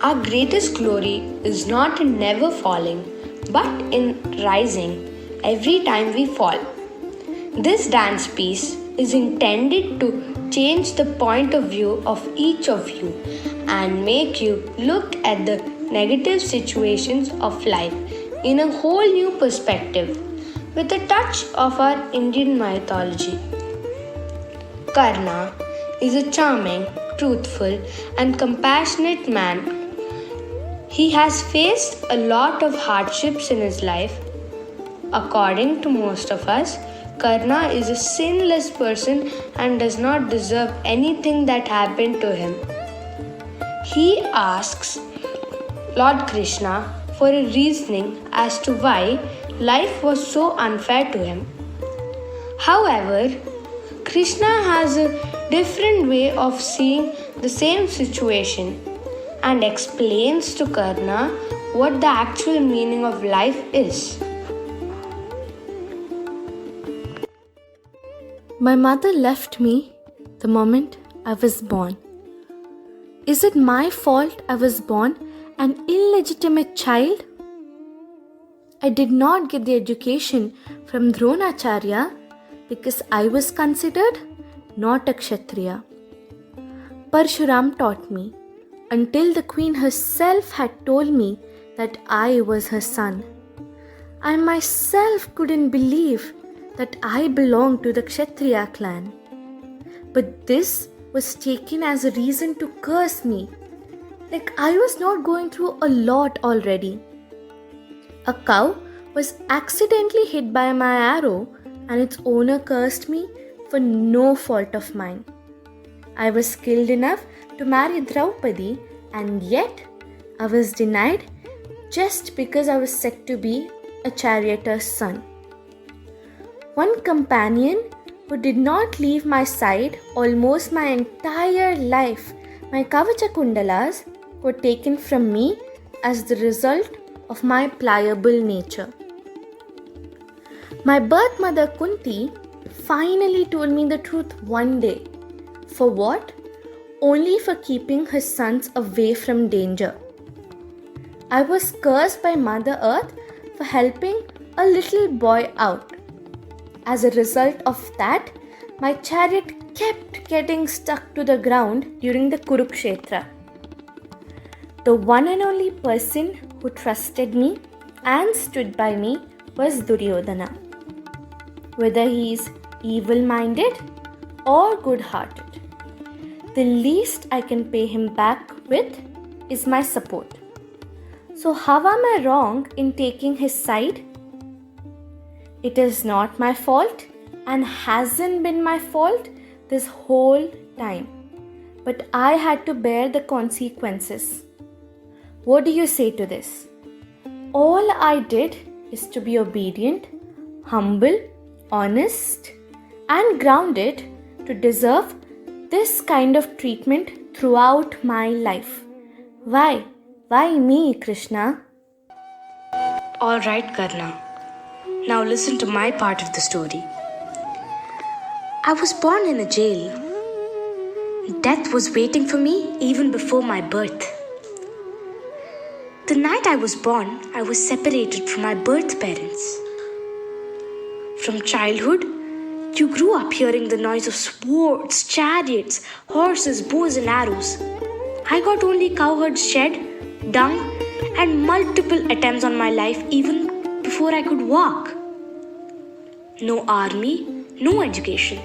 Our greatest glory is not in never falling, but in rising every time we fall. This dance piece is intended to change the point of view of each of you and make you look at the negative situations of life in a whole new perspective with a touch of our Indian mythology. Karna is a charming, truthful, and compassionate man. He has faced a lot of hardships in his life. According to most of us, Karna is a sinless person and does not deserve anything that happened to him. He asks Lord Krishna for a reasoning as to why life was so unfair to him. However, Krishna has a different way of seeing the same situation and explains to Karna what the actual meaning of life is. My mother left me the moment I was born. Is it my fault I was born an illegitimate child? I did not get the education from Dronacharya because I was considered not a Kshatriya. Parshuram taught me until the queen herself had told me that I was her son. I myself couldn't believe that I belonged to the Kshatriya clan. But this was taken as a reason to curse me, like I was not going through a lot already. A cow was accidentally hit by my arrow and its owner cursed me for no fault of mine. I was skilled enough to marry Draupadi and yet I was denied just because I was said to be a charioteer's son. One companion who did not leave my side almost my entire life, my Kavacha Kundalas, were taken from me as the result of my pliable nature. My birth mother Kunti finally told me the truth one day. For what? Only for keeping her sons away from danger. I was cursed by Mother Earth for helping a little boy out. As a result of that, my chariot kept getting stuck to the ground during the Kurukshetra. The one and only person who trusted me and stood by me was Duryodhana. Whether he is evil-minded or good-hearted, the least I can pay him back with is my support. So how am I wrong in taking his side? It is not my fault and hasn't been my fault this whole time. But I had to bear the consequences. What do you say to this? All I did is to be obedient, humble, honest, and grounded to deserve this kind of treatment throughout my life. Why? Why me, Krishna? Alright, Karna. Now listen to my part of the story. I was born in a jail. Death was waiting for me even before my birth. The night I was born, I was separated from my birth parents. From childhood, you grew up hearing the noise of swords, chariots, horses, bows and arrows. I got only cowherds' shed, dung and multiple attempts on my life even before I could walk. No army, no education.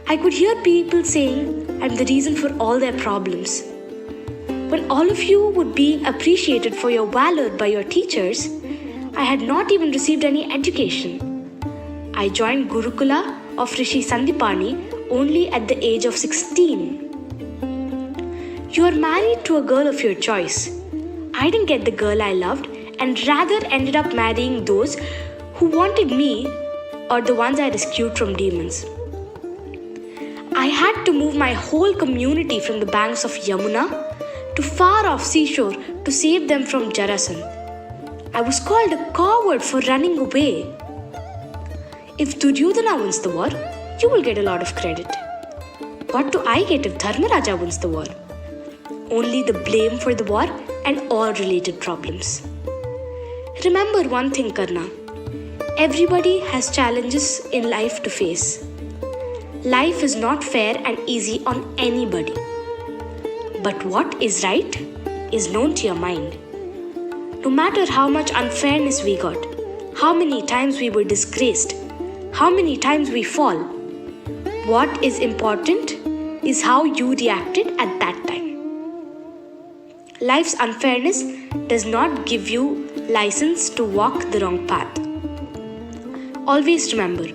I could hear people saying I'm the reason for all their problems. When all of you would be appreciated for your valor by your teachers, I had not even received any education. I joined Gurukula of Rishi Sandipani only at the age of 16. You are married to a girl of your choice. I didn't get the girl I loved and rather ended up marrying those who wanted me or the ones I rescued from demons. I had to move my whole community from the banks of Yamuna to far off seashore to save them from Jarasandh. I was called a coward for running away. If Duryodhana wins the war, you will get a lot of credit. What do I get if Dharmaraja wins the war? Only the blame for the war and all related problems. Remember one thing, Karna. Everybody has challenges in life to face. Life is not fair and easy on anybody. But what is right is known to your mind. No matter how much unfairness we got, how many times we were disgraced, how many times we fall, what is important is how you reacted at that time. Life's unfairness does not give you license to walk the wrong path. Always remember,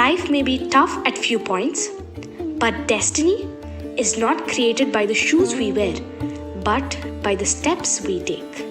life may be tough at few points, but destiny is not created by the shoes we wear, but by the steps we take.